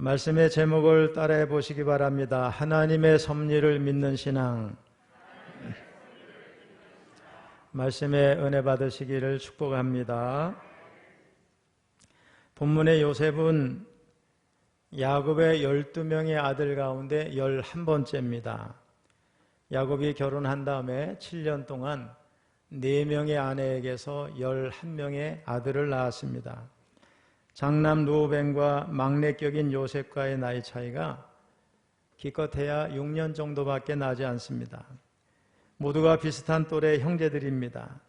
말씀의 제목을 따라해 보시기 바랍니다. 하나님의 섭리를 믿는 신앙. 말씀의 은혜 받으시기를 축복합니다. 본문의 요셉은 야곱의 12명의 아들 가운데 11번째입니다. 야곱이 결혼한 다음에 7년 동안 4명의 아내에게서 11명의 아들을 낳았습니다. 장남 루벤과 막내격인 요셉과의 나이 차이가 기껏해야 6년 정도밖에 나지 않습니다. 모두가 비슷한 또래 형제들입니다.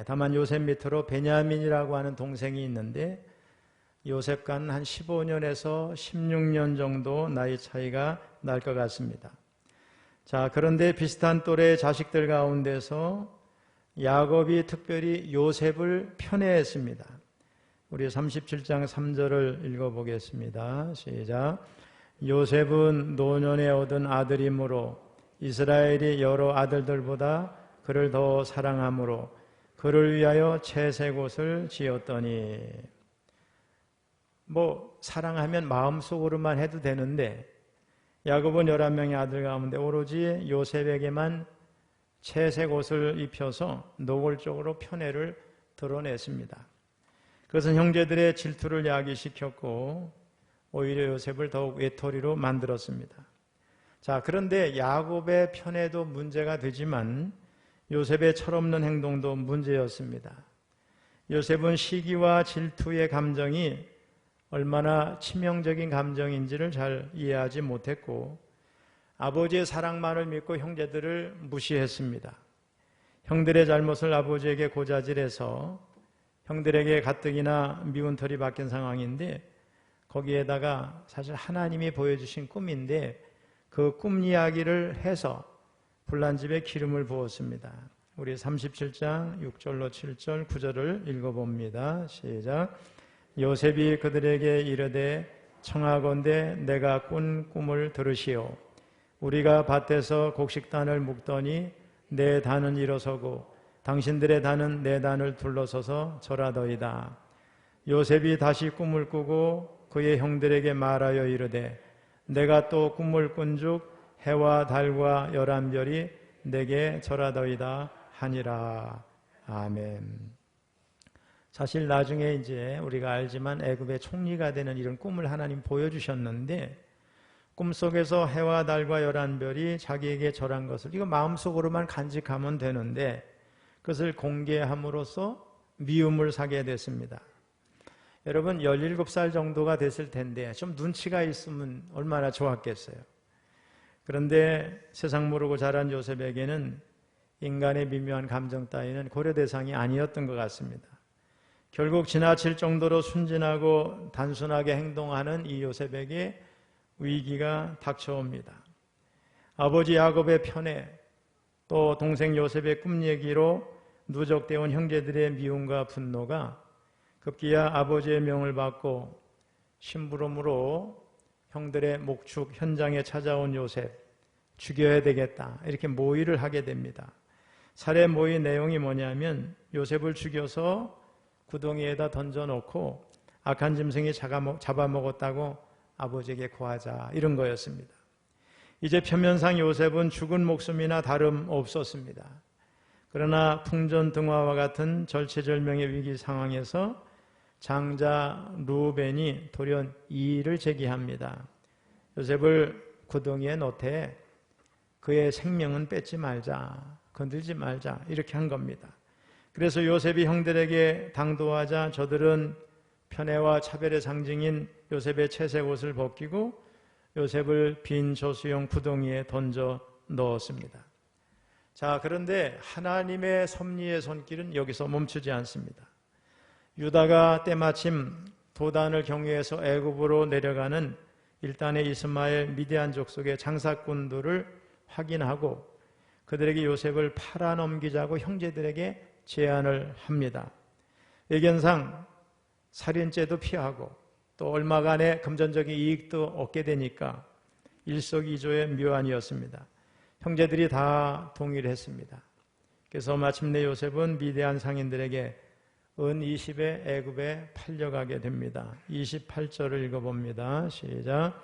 다만 요셉 밑으로 베냐민이라고 하는 동생이 있는데 요셉과는 한 15년에서 16년 정도 나이 차이가 날 것 같습니다. 자, 그런데 비슷한 또래의 자식들 가운데서 야곱이 특별히 요셉을 편애했습니다. 우리 37장 3절을 읽어보겠습니다. 시작. 요셉은 노년에 얻은 아들이므로 이스라엘이 여러 아들들보다 그를 더 사랑하므로 그를 위하여 채색옷을 지었더니. 사랑하면 마음속으로만 해도 되는데 야곱은 11명의 아들 가운데 오로지 요셉에게만 채색옷을 입혀서 노골적으로 편애를 드러냈습니다. 그것은 형제들의 질투를 야기시켰고 오히려 요셉을 더욱 외톨이로 만들었습니다. 자, 그런데 야곱의 편애도 문제가 되지만 요셉의 철없는 행동도 문제였습니다. 요셉은 시기와 질투의 감정이 얼마나 치명적인 감정인지를 잘 이해하지 못했고 아버지의 사랑만을 믿고 형제들을 무시했습니다. 형들의 잘못을 아버지에게 고자질해서 형들에게 가뜩이나 미운 털이 박힌 상황인데 거기에다가 사실 하나님이 보여주신 꿈인데 그 꿈 이야기를 해서 불난 집에 기름을 부었습니다. 우리 37장 6절로 7절 9절을 읽어봅니다. 시작. 요셉이 그들에게 이르되 청하건대 내가 꾼 꿈을 들으시오. 우리가 밭에서 곡식단을 묶더니 내 단은 일어서고 당신들의 단은 내 단을 둘러서서 절하더이다. 요셉이 다시 꿈을 꾸고 그의 형들에게 말하여 이르되 내가 또 꿈을 꾼즉 해와 달과 11별이 내게 절하더이다 하니라. 아멘. 사실 나중에 이제 우리가 알지만 애굽의 총리가 되는 이런 꿈을 하나님 보여주셨는데 꿈속에서 해와 달과 11별이 자기에게 절한 것을 이거 마음속으로만 간직하면 되는데 그것을 공개함으로써 미움을 사게 됐습니다. 여러분 17살 정도가 됐을 텐데 좀 눈치가 있으면 얼마나 좋았겠어요. 그런데 세상 모르고 자란 요셉에게는 인간의 미묘한 감정 따위는 고려 대상이 아니었던 것 같습니다. 결국 지나칠 정도로 순진하고 단순하게 행동하는 이 요셉에게 위기가 닥쳐옵니다. 아버지 야곱의 편애, 또 동생 요셉의 꿈 얘기로 누적되어 온 형제들의 미움과 분노가 급기야 아버지의 명을 받고 심부름으로 형들의 목축 현장에 찾아온 요셉 죽여야 되겠다 이렇게 모의를 하게 됩니다. 살해 모의 내용이 뭐냐면 요셉을 죽여서 구덩이에다 던져놓고 악한 짐승이 잡아먹었다고 아버지에게 고하자 이런 거였습니다. 이제 표면상 요셉은 죽은 목숨이나 다름없었습니다. 그러나 풍전등화와 같은 절체절명의 위기 상황에서 장자 루벤이 돌연 이의를 제기합니다. 요셉을 구덩이에 넣되 그의 생명은 뺏지 말자, 건들지 말자 이렇게 한 겁니다. 그래서 요셉이 형들에게 당도하자 저들은 편애와 차별의 상징인 요셉의 채색옷을 벗기고 요셉을 빈 저수용 구덩이에 던져 넣었습니다. 자, 그런데 하나님의 섭리의 손길은 여기서 멈추지 않습니다. 유다가 때마침 도단을 경유해서 애굽으로 내려가는 일단의 이스마엘 미디안 족속의 장사꾼들을 확인하고 그들에게 요셉을 팔아넘기자고 형제들에게 제안을 합니다. 의견상 살인죄도 피하고 또 얼마간의 금전적인 이익도 얻게 되니까 일석이조의 묘안이었습니다. 형제들이 다 동의를 했습니다. 그래서 마침내 요셉은 미디안 상인들에게 은 20에 애굽에 팔려가게 됩니다. 28절을 읽어봅니다. 시작.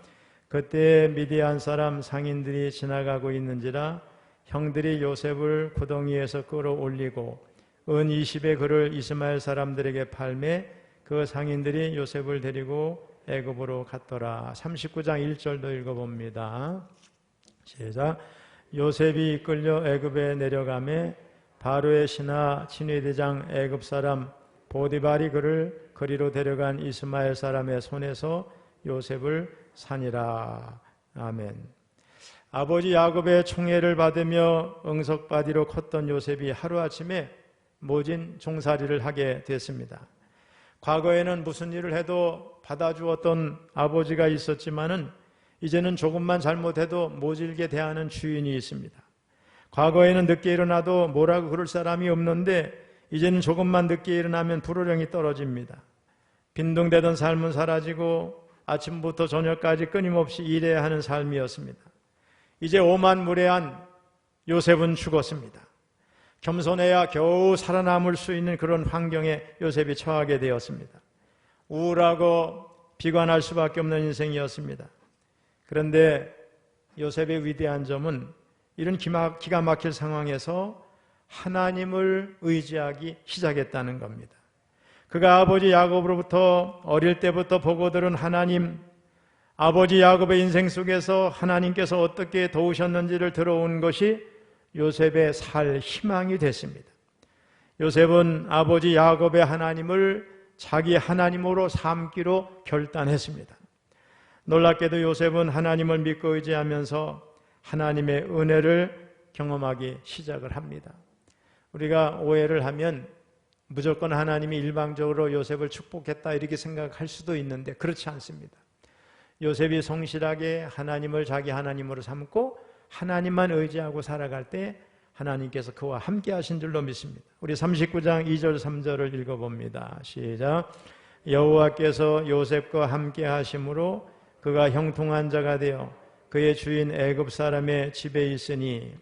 그때 미디안 사람 상인들이 지나가고 있는지라 형들이 요셉을 구덩이에서 끌어올리고 은 20에 그를 이스마엘 사람들에게 팔매 그 상인들이 요셉을 데리고 애굽으로 갔더라. 39장 1절도 읽어봅니다. 시작. 요셉이 이끌려 애굽에 내려가매 바로의 신하 친위대장 애굽 사람 보디발이 그를 거리로 데려간 이스마엘 사람의 손에서 요셉을 산이라. 아멘. 아버지 야곱의 총애를 받으며 응석바디로 컸던 요셉이 하루아침에 모진 종살이를 하게 됐습니다. 과거에는 무슨 일을 해도 받아주었던 아버지가 있었지만은 이제는 조금만 잘못해도 모질게 대하는 주인이 있습니다. 과거에는 늦게 일어나도 뭐라고 그럴 사람이 없는데 이제는 조금만 늦게 일어나면 불호령이 떨어집니다. 빈둥대던 삶은 사라지고 아침부터 저녁까지 끊임없이 일해야 하는 삶이었습니다. 이제 오만무례한 요셉은 죽었습니다. 겸손해야 겨우 살아남을 수 있는 그런 환경에 요셉이 처하게 되었습니다. 우울하고 비관할 수밖에 없는 인생이었습니다. 그런데 요셉의 위대한 점은 이런 기가 막힐 상황에서 하나님을 의지하기 시작했다는 겁니다. 그가 아버지 야곱으로부터 어릴 때부터 보고 들은 하나님, 아버지 야곱의 인생 속에서 하나님께서 어떻게 도우셨는지를 들어온 것이 요셉의 살 희망이 됐습니다. 요셉은 아버지 야곱의 하나님을 자기 하나님으로 삼기로 결단했습니다. 놀랍게도 요셉은 하나님을 믿고 의지하면서 하나님의 은혜를 경험하기 시작을 합니다. 우리가 오해를 하면 무조건 하나님이 일방적으로 요셉을 축복했다 이렇게 생각할 수도 있는데 그렇지 않습니다. 요셉이 성실하게 하나님을 자기 하나님으로 삼고 하나님만 의지하고 살아갈 때 하나님께서 그와 함께 하신 줄로 믿습니다. 우리 39장 2절 3절을 읽어봅니다. 시작. 여호와께서 요셉과 함께 하심으로 그가 형통한 자가 되어 그의 주인 애굽 사람의 집에 있으니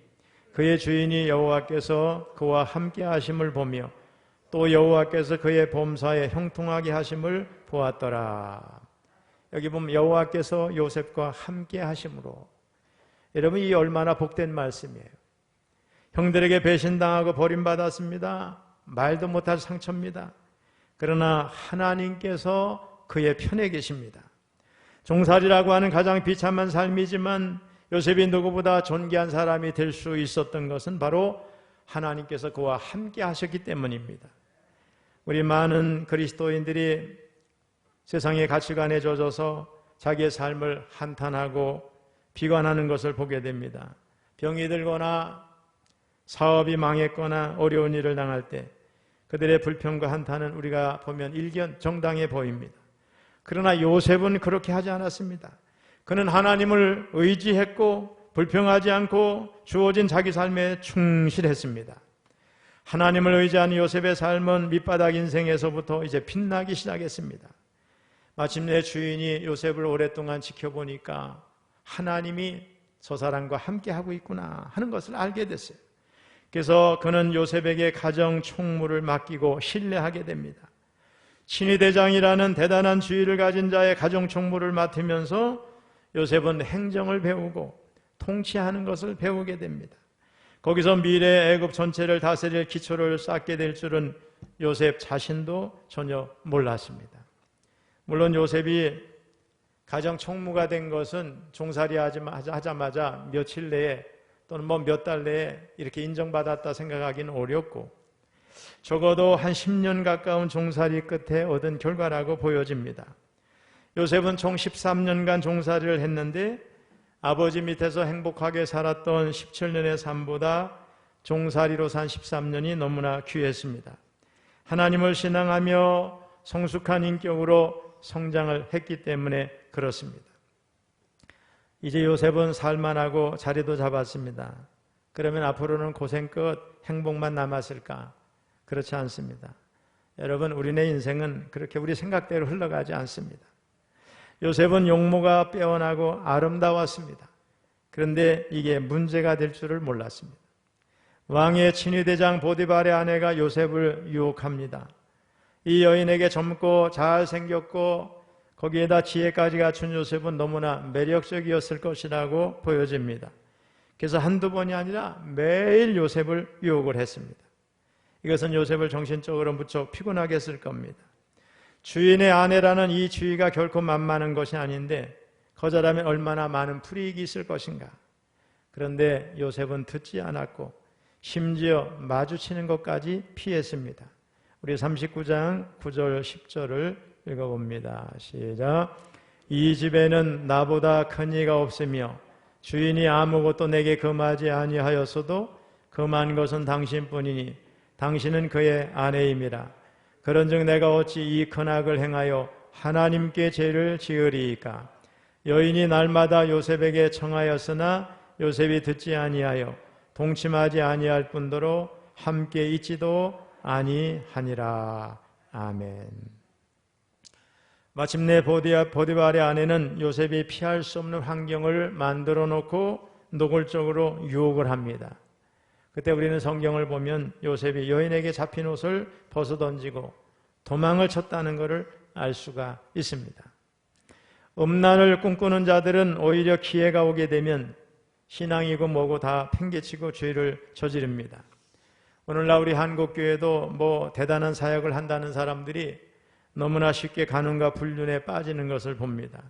그의 주인이 여호와께서 그와 함께 하심을 보며 또 여호와께서 그의 범사에 형통하게 하심을 보았더라. 여기 보면 여호와께서 요셉과 함께 하심으로, 여러분 이 얼마나 복된 말씀이에요. 형들에게 배신당하고 버림받았습니다. 말도 못할 상처입니다. 그러나 하나님께서 그의 편에 계십니다. 종살이라고 하는 가장 비참한 삶이지만 요셉이 누구보다 존귀한 사람이 될 수 있었던 것은 바로 하나님께서 그와 함께 하셨기 때문입니다. 우리 많은 그리스도인들이 세상의 가치관에 젖어서 자기의 삶을 한탄하고 비관하는 것을 보게 됩니다. 병이 들거나 사업이 망했거나 어려운 일을 당할 때 그들의 불평과 한탄은 우리가 보면 일견 정당해 보입니다. 그러나 요셉은 그렇게 하지 않았습니다. 그는 하나님을 의지했고 불평하지 않고 주어진 자기 삶에 충실했습니다. 하나님을 의지한 요셉의 삶은 밑바닥 인생에서부터 이제 빛나기 시작했습니다. 마침내 주인이 요셉을 오랫동안 지켜보니까 하나님이 저 사람과 함께하고 있구나 하는 것을 알게 됐어요. 그래서 그는 요셉에게 가정 총무를 맡기고 신뢰하게 됩니다. 친위대장이라는 대단한 지위를 가진 자의 가정 총무를 맡으면서 요셉은 행정을 배우고 통치하는 것을 배우게 됩니다. 거기서 미래 애굽 전체를 다스릴 기초를 쌓게 될 줄은 요셉 자신도 전혀 몰랐습니다. 물론 요셉이 가정 총무가 된 것은 종살이 하자마자 며칠 내에 또는 몇 달 내에 이렇게 인정받았다 생각하기는 어렵고 적어도 한 10년 가까운 종살이 끝에 얻은 결과라고 보여집니다. 요셉은 총 13년간 종살이를 했는데 아버지 밑에서 행복하게 살았던 17년의 삶보다 종살이로 산 13년이 너무나 귀했습니다. 하나님을 신앙하며 성숙한 인격으로 성장을 했기 때문에 그렇습니다. 이제 요셉은 살만하고 자리도 잡았습니다. 그러면 앞으로는 고생 끝 행복만 남았을까? 그렇지 않습니다. 여러분, 우리네 인생은 그렇게 우리 생각대로 흘러가지 않습니다. 요셉은 용모가 빼어나고 아름다웠습니다. 그런데 이게 문제가 될 줄을 몰랐습니다. 왕의 친위대장 보디발의 아내가 요셉을 유혹합니다. 이 여인에게 젊고 잘생겼고 거기에다 지혜까지 갖춘 요셉은 너무나 매력적이었을 것이라고 보여집니다. 그래서 한두 번이 아니라 매일 요셉을 유혹을 했습니다. 이것은 요셉을 정신적으로 무척 피곤하게 했을 겁니다. 주인의 아내라는 이 지위가 결코 만만한 것이 아닌데 거절하면 얼마나 많은 불이익이 있을 것인가. 그런데 요셉은 듣지 않았고 심지어 마주치는 것까지 피했습니다. 우리 39장 9절 10절을 읽어봅니다. 시작. 이 집에는 나보다 큰 이가 없으며 주인이 아무것도 내게 금하지 아니하였어도 금한 것은 당신뿐이니 당신은 그의 아내임이라. 그런즉 내가 어찌 이 큰 악을 행하여 하나님께 죄를 지으리이까. 여인이 날마다 요셉에게 청하였으나 요셉이 듣지 아니하여 동침하지 아니할 뿐더러 함께 있지도 아니하니라. 아멘. 마침내 보디발의 아내는 요셉이 피할 수 없는 환경을 만들어 놓고 노골적으로 유혹을 합니다. 그때 우리는 성경을 보면 요셉이 여인에게 잡힌 옷을 벗어던지고 도망을 쳤다는 것을 알 수가 있습니다. 음란을 꿈꾸는 자들은 오히려 기회가 오게 되면 신앙이고 뭐고 다 팽개치고 죄를 저지릅니다. 오늘날 우리 한국교회도 뭐 대단한 사역을 한다는 사람들이 너무나 쉽게 간음과 불륜에 빠지는 것을 봅니다.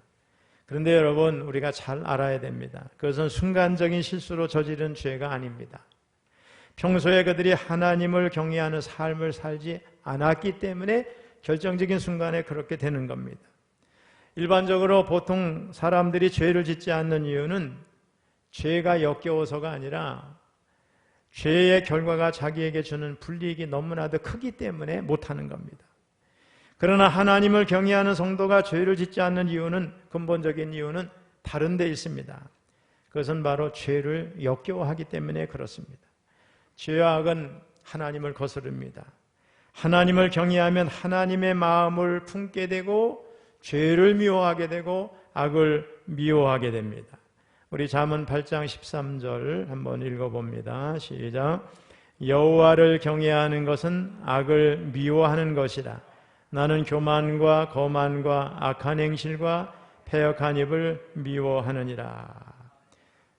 그런데 여러분, 우리가 잘 알아야 됩니다. 그것은 순간적인 실수로 저지른 죄가 아닙니다. 평소에 그들이 하나님을 경외하는 삶을 살지 않았기 때문에 결정적인 순간에 그렇게 되는 겁니다. 일반적으로 보통 사람들이 죄를 짓지 않는 이유는 죄가 역겨워서가 아니라 죄의 결과가 자기에게 주는 불이익이 너무나도 크기 때문에 못하는 겁니다. 그러나 하나님을 경외하는 성도가 죄를 짓지 않는 이유는, 근본적인 이유는 다른 데 있습니다. 그것은 바로 죄를 역겨워하기 때문에 그렇습니다. 죄와 악은 하나님을 거스릅니다. 하나님을 경외하면 하나님의 마음을 품게 되고 죄를 미워하게 되고 악을 미워하게 됩니다. 우리 잠언 8장 13절 한번 읽어봅니다. 시작. 여호와를 경외하는 것은 악을 미워하는 것이라. 나는 교만과 거만과 악한 행실과 패역한 입을 미워하느니라.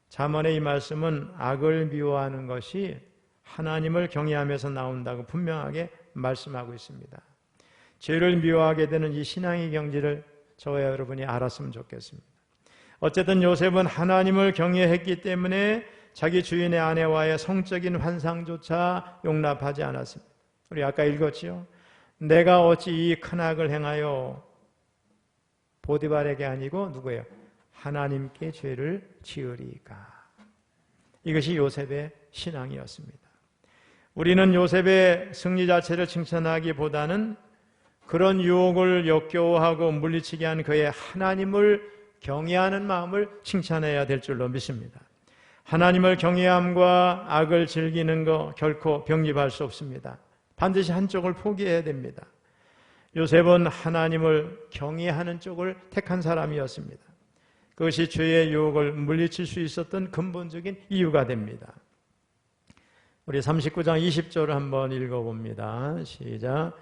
잠언의 이 말씀은 악을 미워하는 것이 하나님을 경외하면서 나온다고 분명하게 말씀하고 있습니다. 죄를 미워하게 되는 이 신앙의 경지를 저와 여러분이 알았으면 좋겠습니다. 어쨌든 요셉은 하나님을 경외했기 때문에 자기 주인의 아내와의 성적인 환상조차 용납하지 않았습니다. 우리 아까 읽었지요? 내가 어찌 이 큰 악을 행하여 보디발에게 아니고 누구예요? 하나님께 죄를 지으리까. 이것이 요셉의 신앙이었습니다. 우리는 요셉의 승리 자체를 칭찬하기보다는 그런 유혹을 역겨워하고 물리치게 한 그의 하나님을 경외하는 마음을 칭찬해야 될 줄로 믿습니다. 하나님을 경외함과 악을 즐기는 것 결코 병립할 수 없습니다. 반드시 한쪽을 포기해야 됩니다. 요셉은 하나님을 경외하는 쪽을 택한 사람이었습니다. 그것이 죄의 유혹을 물리칠 수 있었던 근본적인 이유가 됩니다. 우리 39장 20절을 한번 읽어봅니다. 시작.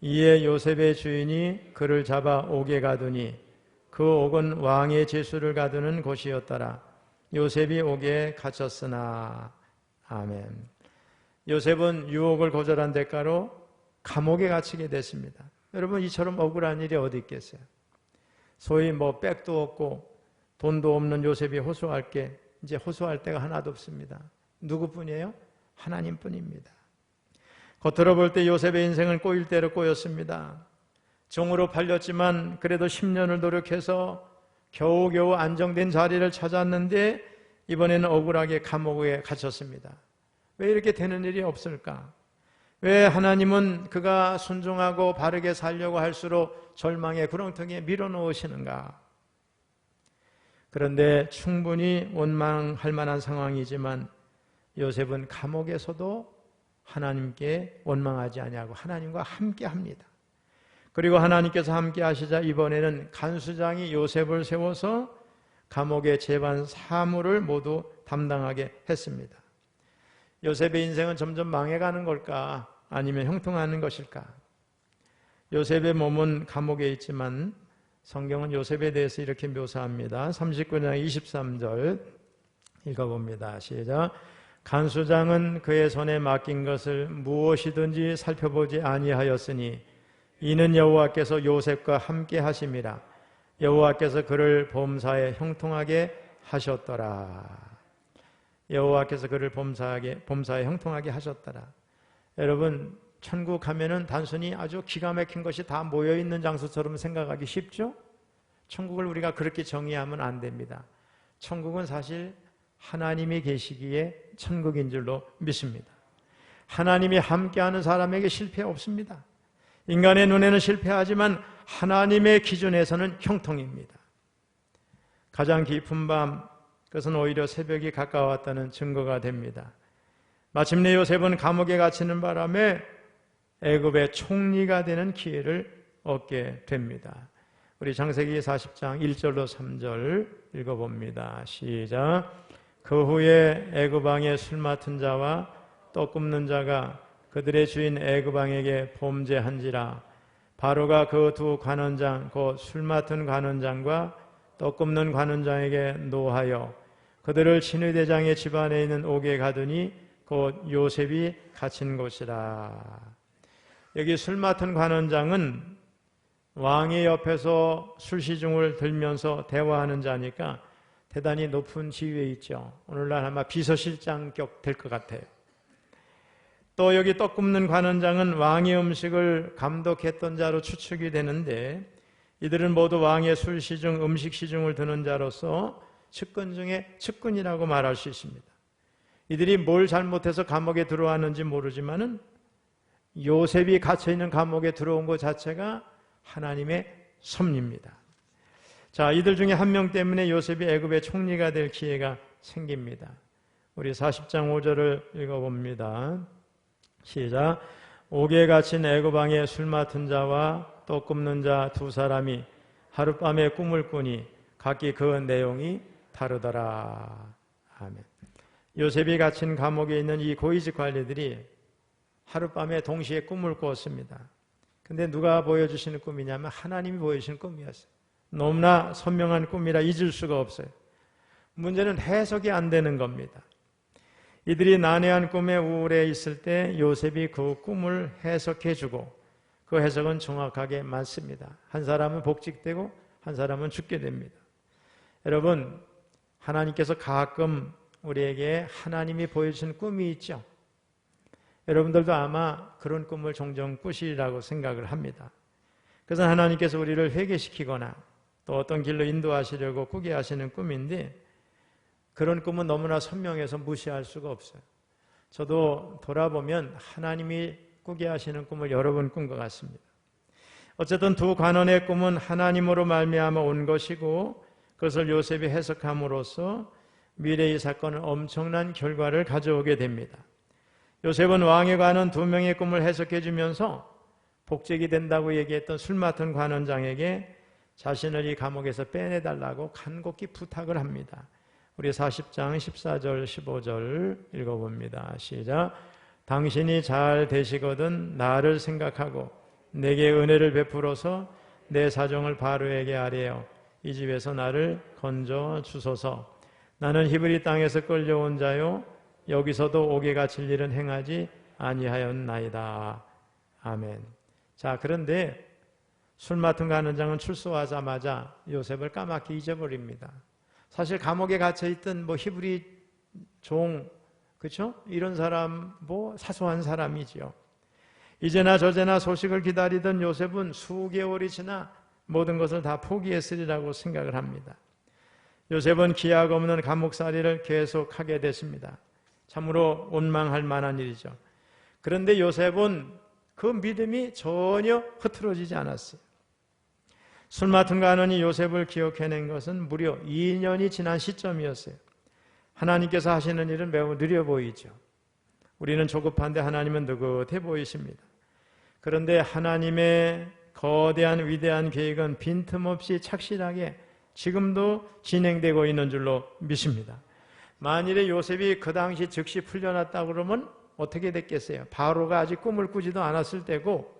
이에 요셉의 주인이 그를 잡아 옥에 가두니 그 옥은 왕의 제수를 가두는 곳이었더라. 요셉이 옥에 갇혔으나. 아멘. 요셉은 유혹을 거절한 대가로 감옥에 갇히게 됐습니다. 여러분, 이처럼 억울한 일이 어디 있겠어요? 소위 뭐 백도 없고 돈도 없는 요셉이 호소할 게 이제 호소할 데가 하나도 없습니다. 누구뿐이에요? 하나님뿐입니다. 겉으로 볼 때 요셉의 인생은 꼬일 대로 꼬였습니다. 종으로 팔렸지만 그래도 10년을 노력해서 겨우겨우 안정된 자리를 찾았는데 이번에는 억울하게 감옥에 갇혔습니다. 왜 이렇게 되는 일이 없을까? 왜 하나님은 그가 순종하고 바르게 살려고 할수록 절망의 구렁텅이에 밀어넣으시는가? 그런데 충분히 원망할 만한 상황이지만 요셉은 감옥에서도 하나님께 원망하지 아니하고 하나님과 함께 합니다. 그리고 하나님께서 함께 하시자 이번에는 간수장이 요셉을 세워서 감옥의 재반 사무를 모두 담당하게 했습니다. 요셉의 인생은 점점 망해가는 걸까? 아니면 형통하는 것일까? 요셉의 몸은 감옥에 있지만 성경은 요셉에 대해서 이렇게 묘사합니다. 39장 23절 읽어봅니다. 시작. 간수장은 그의 손에 맡긴 것을 무엇이든지 살펴보지 아니하였으니 이는 여호와께서 요셉과 함께 하심이라. 여호와께서 그를 범사에 형통하게 하셨더라. 여호와께서 그를 범사에 형통하게 하셨더라. 여러분, 천국 가면은 단순히 아주 기가 막힌 것이 다 모여있는 장소처럼 생각하기 쉽죠? 천국을 우리가 그렇게 정의하면 안 됩니다. 천국은 사실 하나님이 계시기에 천국인 줄로 믿습니다. 하나님이 함께하는 사람에게 실패 없습니다. 인간의 눈에는 실패하지만 하나님의 기준에서는 형통입니다. 가장 깊은 밤, 그것은 오히려 새벽이 가까웠다는 증거가 됩니다. 마침내 요셉은 감옥에 갇히는 바람에 애굽의 총리가 되는 기회를 얻게 됩니다. 우리 창세기 40장 1절로 3절 읽어봅니다. 시작. 그 후에 애굽 왕의 술 맡은 자와 떡 굽는 자가 그들의 주인 애굽 왕에게 범죄한지라. 바로가 그 두 관원장 곧 술 맡은 관원장과 떡 굽는 관원장에게 노하여 그들을 친위대장의 집안에 있는 옥에 가두니 곧 요셉이 갇힌 곳이라. 여기 술 맡은 관원장은 왕의 옆에서 술시중을 들면서 대화하는 자니까 대단히 높은 지위에 있죠. 오늘날 아마 비서실장격 될 것 같아요. 또 여기 떡 굽는 관원장은 왕의 음식을 감독했던 자로 추측이 되는데 이들은 모두 왕의 술시중, 음식시중을 드는 자로서 측근 중에 측근이라고 말할 수 있습니다. 이들이 뭘 잘못해서 감옥에 들어왔는지 모르지만은 요셉이 갇혀있는 감옥에 들어온 것 자체가 하나님의 섭리입니다. 자, 이들 중에 한 명 때문에 요셉이 애굽의 총리가 될 기회가 생깁니다. 우리 40장 5절을 읽어봅니다. 시작. 옥에 갇힌 애굽 왕의 술 맡은 자와 떡 굽는 자 두 사람이 하룻밤에 꿈을 꾸니 각기 그 내용이 다르더라. 아멘. 요셉이 갇힌 감옥에 있는 이 고위직 관리들이 하룻밤에 동시에 꿈을 꾸었습니다. 근데 누가 보여주시는 꿈이냐면 하나님이 보여주시는 꿈이었어요. 너무나 선명한 꿈이라 잊을 수가 없어요. 문제는 해석이 안 되는 겁니다. 이들이 난해한 꿈에 우울해 있을 때 요셉이 그 꿈을 해석해주고 그 해석은 정확하게 맞습니다. 한 사람은 복직되고 한 사람은 죽게 됩니다. 여러분, 하나님께서 가끔 우리에게 하나님이 보여주신 꿈이 있죠. 여러분들도 아마 그런 꿈을 종종 꾸시리라고 생각을 합니다. 그래서 하나님께서 우리를 회개시키거나 또 어떤 길로 인도하시려고 꾸게 하시는 꿈인데 그런 꿈은 너무나 선명해서 무시할 수가 없어요. 저도 돌아보면 하나님이 꾸게 하시는 꿈을 여러 번 꾼 것 같습니다. 어쨌든 두 관원의 꿈은 하나님으로 말미암아 온 것이고 그것을 요셉이 해석함으로써 미래의 사건은 엄청난 결과를 가져오게 됩니다. 요셉은 왕의 관원 두 명의 꿈을 해석해 주면서 복직이 된다고 얘기했던 술 맡은 관원장에게 자신을 이 감옥에서 빼내달라고 간곡히 부탁을 합니다. 우리 40장 14절 15절 읽어봅니다. 시작. 당신이 잘 되시거든 나를 생각하고 내게 은혜를 베풀어서 내 사정을 바로에게 아뢰어 이 집에서 나를 건져 주소서. 나는 히브리 땅에서 끌려온 자요 여기서도 옥에 갇힐 일은 행하지 아니하였나이다. 아멘. 자, 그런데 술 맡은 관원장은 출소하자마자 요셉을 까맣게 잊어버립니다. 사실 감옥에 갇혀있던 히브리 종, 그렇죠? 이런 사람, 사소한 사람이지요. 이제나 저제나 소식을 기다리던 요셉은 수개월이 지나 모든 것을 다 포기했으리라고 생각을 합니다. 요셉은 기약 없는 감옥살이를 계속하게 됐습니다. 참으로 원망할 만한 일이죠. 그런데 요셉은 그 믿음이 전혀 흐트러지지 않았어요. 술 맡은 관원이 요셉을 기억해낸 것은 무려 2년이 지난 시점이었어요. 하나님께서 하시는 일은 매우 느려 보이죠. 우리는 조급한데 하나님은 느긋해 보이십니다. 그런데 하나님의 거대한 위대한 계획은 빈틈없이 착실하게 지금도 진행되고 있는 줄로 믿습니다. 만일에 요셉이 그 당시 즉시 풀려났다 그러면 어떻게 됐겠어요? 바로가 아직 꿈을 꾸지도 않았을 때고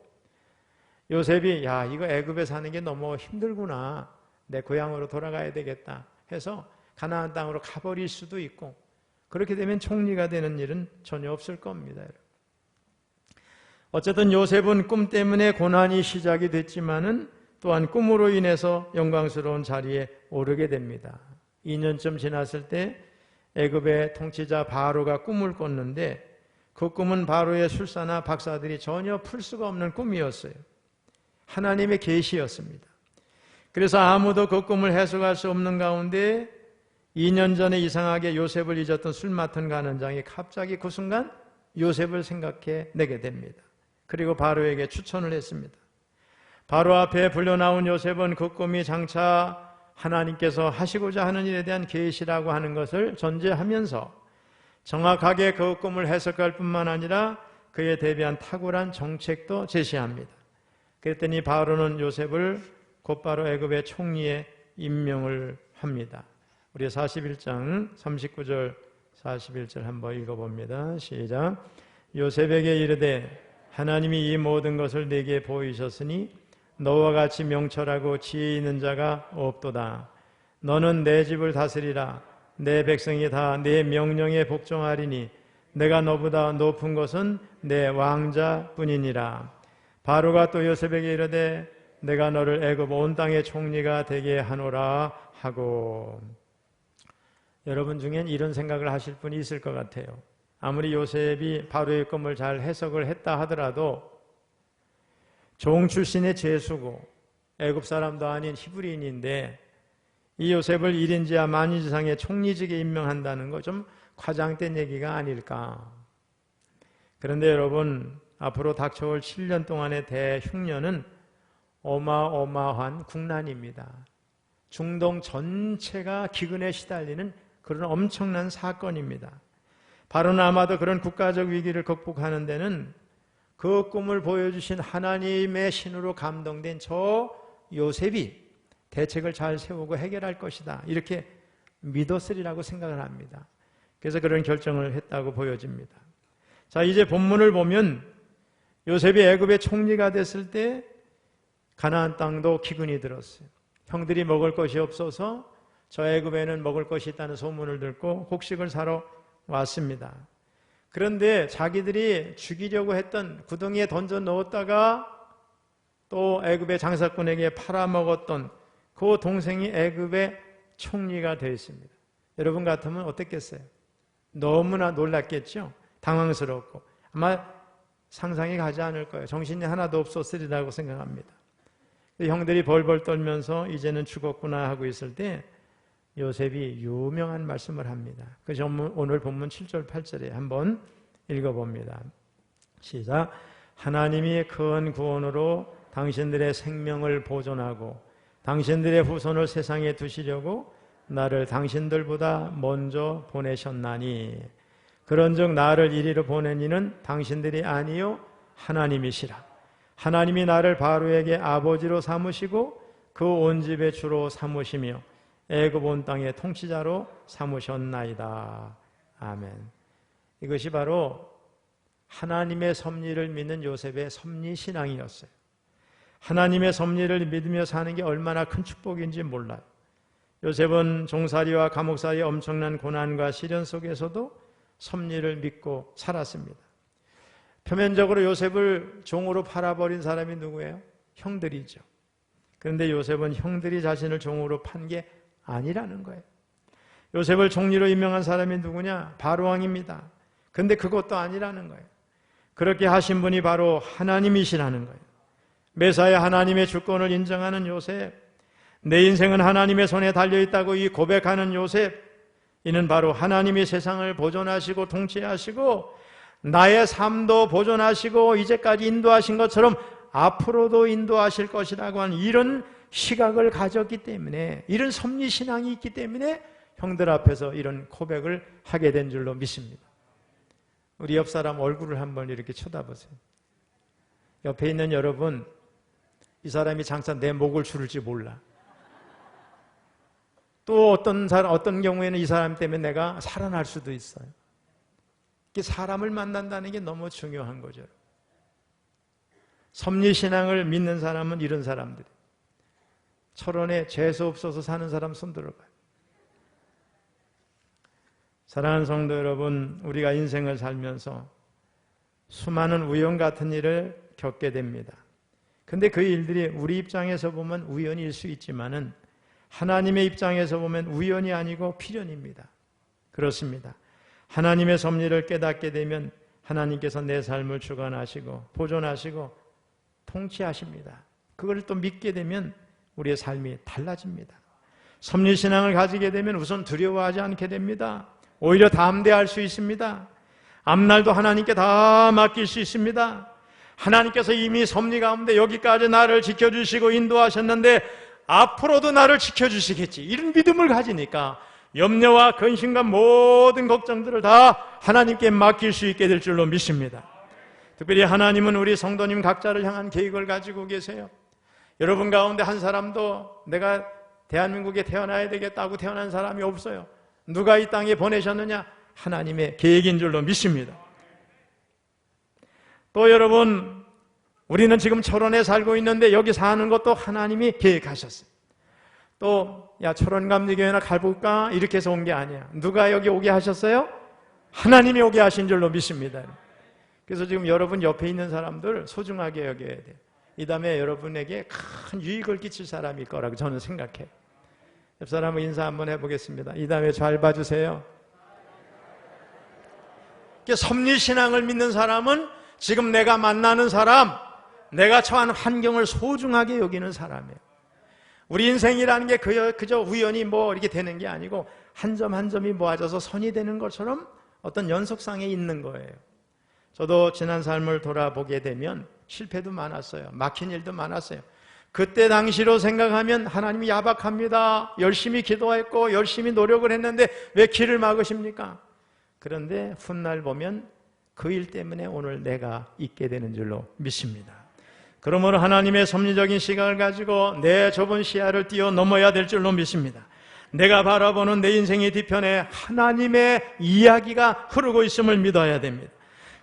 요셉이 야, 이거 애굽에 사는 게 너무 힘들구나. 내 고향으로 돌아가야 되겠다 해서 가나안 땅으로 가버릴 수도 있고, 그렇게 되면 총리가 되는 일은 전혀 없을 겁니다. 어쨌든 요셉은 꿈 때문에 고난이 시작이 됐지만은 또한 꿈으로 인해서 영광스러운 자리에 오르게 됩니다. 2년쯤 지났을 때 애굽의 통치자 바로가 꿈을 꿨는데, 그 꿈은 바로의 술사나 박사들이 전혀 풀 수가 없는 꿈이었어요. 하나님의 계시였습니다. 그래서 아무도 그 꿈을 해석할 수 없는 가운데 2년 전에 이상하게 요셉을 잊었던 술 맡은 간원장이 갑자기 그 순간 요셉을 생각해 내게 됩니다. 그리고 바로에게 추천을 했습니다. 바로 앞에 불려나온 요셉은 그 꿈이 장차 하나님께서 하시고자 하는 일에 대한 계시라고 하는 것을 전제하면서 정확하게 그 꿈을 해석할 뿐만 아니라 그에 대비한 탁월한 정책도 제시합니다. 그랬더니 바로는 요셉을 곧바로 애굽의 총리에 임명을 합니다. 우리 41장 39절 41절 한번 읽어봅니다. 시작. 요셉에게 이르되 하나님이 이 모든 것을 내게 보이셨으니 너와 같이 명철하고 지혜 있는 자가 없도다. 너는 내 집을 다스리라. 내 백성이 다 내 명령에 복종하리니 내가 너보다 높은 것은 내 왕자뿐이니라. 바로가 또 요셉에게 이르되 내가 너를 애굽 온 땅의 총리가 되게 하노라 하고. 여러분 중엔 이런 생각을 하실 분이 있을 것 같아요. 아무리 요셉이 바로의 꿈을 잘 해석을 했다 하더라도 종 출신의 죄수고 애굽 사람도 아닌 히브리인인데 이 요셉을 1인지하 만인지상의 총리직에 임명한다는 거 좀 과장된 얘기가 아닐까. 그런데 여러분, 앞으로 닥쳐올 7년 동안의 대흉년은 어마어마한 국난입니다. 중동 전체가 기근에 시달리는 그런 엄청난 사건입니다. 바로는 아마도 그런 국가적 위기를 극복하는 데는 그 꿈을 보여주신 하나님의 신으로 감동된 저 요셉이 대책을 잘 세우고 해결할 것이다, 이렇게 믿었으리라고 생각을 합니다. 그래서 그런 결정을 했다고 보여집니다. 자, 이제 본문을 보면 요셉이 애굽의 총리가 됐을 때 가나안 땅도 기근이 들었어요. 형들이 먹을 것이 없어서 저 애굽에는 먹을 것이 있다는 소문을 듣고 곡식을 사러 왔습니다. 그런데 자기들이 죽이려고 했던 구덩이에 던져 넣었다가 또 애굽의 장사꾼에게 팔아먹었던 그 동생이 애굽의 총리가 되어 있습니다. 여러분 같으면 어땠겠어요? 너무나 놀랐겠죠? 당황스럽고 아마 상상이 가지 않을 거예요. 정신이 하나도 없었으리라고 생각합니다. 형들이 벌벌 떨면서 이제는 죽었구나 하고 있을 때 요셉이 유명한 말씀을 합니다. 그래서 오늘 본문 7절 8절에 한번 읽어봅니다. 시작. 하나님이 큰 구원으로 당신들의 생명을 보존하고 당신들의 후손을 세상에 두시려고 나를 당신들보다 먼저 보내셨나니 그런즉 나를 이리로 보낸 이는 당신들이 아니요 하나님이시라. 하나님이 나를 바로에게 아버지로 삼으시고 그 온 집의 주로 삼으시며 애굽 온 땅의 통치자로 삼으셨나이다. 아멘. 이것이 바로 하나님의 섭리를 믿는 요셉의 섭리신앙이었어요. 하나님의 섭리를 믿으며 사는 게 얼마나 큰 축복인지 몰라요. 요셉은 종살이와 감옥살이의 엄청난 고난과 시련 속에서도 섭리를 믿고 살았습니다. 표면적으로 요셉을 종으로 팔아버린 사람이 누구예요? 형들이죠. 그런데 요셉은 형들이 자신을 종으로 판 게 아니라는 거예요. 요셉을 총리로 임명한 사람이 누구냐? 바로왕입니다. 그런데 그것도 아니라는 거예요. 그렇게 하신 분이 바로 하나님이시라는 거예요. 메사야 하나님의 주권을 인정하는 요셉, 내 인생은 하나님의 손에 달려있다고 이 고백하는 요셉, 이는 바로 하나님이 세상을 보존하시고 통치하시고 나의 삶도 보존하시고 이제까지 인도하신 것처럼 앞으로도 인도하실 것이라고 하는 이런 시각을 가졌기 때문에, 이런 섭리신앙이 있기 때문에 형들 앞에서 이런 고백을 하게 된 줄로 믿습니다. 우리 옆 사람 얼굴을 한번 이렇게 쳐다보세요. 옆에 있는 여러분, 이 사람이 장차 내 목을 chu를지 몰라. 또 어떤 경우에는 이 사람 때문에 내가 살아날 수도 있어요. 사람을 만난다는 게 너무 중요한 거죠. 섭리신앙을 믿는 사람은 이런 사람들이. 철원에 재수 없어서 사는 사람 손 들어봐요. 사랑하는 성도 여러분, 우리가 인생을 살면서 수많은 우연 같은 일을 겪게 됩니다. 근데 그 일들이 우리 입장에서 보면 우연일 수 있지만은 하나님의 입장에서 보면 우연이 아니고 필연입니다. 그렇습니다. 하나님의 섭리를 깨닫게 되면 하나님께서 내 삶을 주관하시고 보존하시고 통치하십니다. 그걸 또 믿게 되면 우리의 삶이 달라집니다. 섭리신앙을 가지게 되면 우선 두려워하지 않게 됩니다. 오히려 담대할 수 있습니다. 앞날도 하나님께 다 맡길 수 있습니다. 하나님께서 이미 섭리 가운데 여기까지 나를 지켜주시고 인도하셨는데 앞으로도 나를 지켜주시겠지, 이런 믿음을 가지니까 염려와 근심과 모든 걱정들을 다 하나님께 맡길 수 있게 될 줄로 믿습니다. 특별히 하나님은 우리 성도님 각자를 향한 계획을 가지고 계세요. 여러분 가운데 한 사람도 내가 대한민국에 태어나야 되겠다고 태어난 사람이 없어요. 누가 이 땅에 보내셨느냐? 하나님의 계획인 줄로 믿습니다. 또 여러분, 우리는 지금 철원에 살고 있는데 여기 사는 것도 하나님이 계획하셨어요. 또 야, 철원감리교회나 가볼까? 이렇게 해서 온 게 아니야. 누가 여기 오게 하셨어요? 하나님이 오게 하신 줄로 믿습니다. 그래서 지금 여러분 옆에 있는 사람들 소중하게 여겨야 돼요. 이 다음에 여러분에게 큰 유익을 끼칠 사람일 거라고 저는 생각해요. 옆 사람은 인사 한번 해보겠습니다. 이 다음에 잘 봐주세요. 섭리신앙을 믿는 사람은 지금 내가 만나는 사람, 내가 처한 환경을 소중하게 여기는 사람이에요. 우리 인생이라는 게 그저 우연히 뭐 이렇게 되는 게 아니고 한 점 한 점이 모아져서 선이 되는 것처럼 어떤 연속상에 있는 거예요. 저도 지난 삶을 돌아보게 되면 실패도 많았어요. 막힌 일도 많았어요. 그때 당시로 생각하면 하나님이 야박합니다. 열심히 기도했고 열심히 노력을 했는데 왜 길을 막으십니까? 그런데 훗날 보면 그 일 때문에 오늘 내가 있게 되는 줄로 믿습니다. 그러므로 하나님의 섭리적인 시각을 가지고 내 좁은 시야를 뛰어넘어야 될 줄로 믿습니다. 내가 바라보는 내 인생의 뒤편에 하나님의 이야기가 흐르고 있음을 믿어야 됩니다.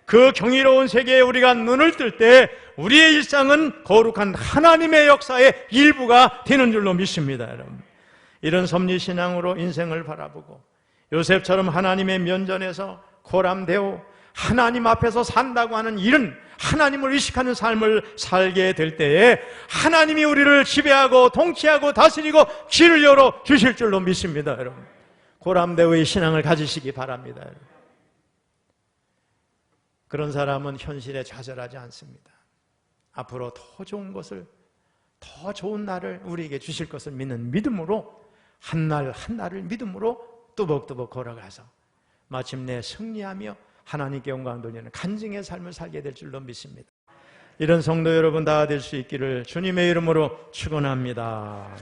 그 경이로운 세계에 우리가 눈을 뜰 때 우리의 일상은 거룩한 하나님의 역사의 일부가 되는 줄로 믿습니다. 여러분, 이런 섭리신앙으로 인생을 바라보고 요셉처럼 하나님의 면전에서 고람되어 하나님 앞에서 산다고 하는 이런 하나님을 의식하는 삶을 살게 될 때에 하나님이 우리를 지배하고 통치하고 다스리고 길을 열어 주실 줄로 믿습니다. 여러분, 고람되어의 신앙을 가지시기 바랍니다. 여러분. 그런 사람은 현실에 좌절하지 않습니다. 앞으로 더 좋은 것을, 더 좋은 날을 우리에게 주실 것을 믿는 믿음으로 한날 한날을 믿음으로 뚜벅뚜벅 걸어가서 마침내 승리하며 하나님께 영광 돌리는 간증의 삶을 살게 될 줄로 믿습니다. 이런 성도 여러분 다 될 수 있기를 주님의 이름으로 축원합니다.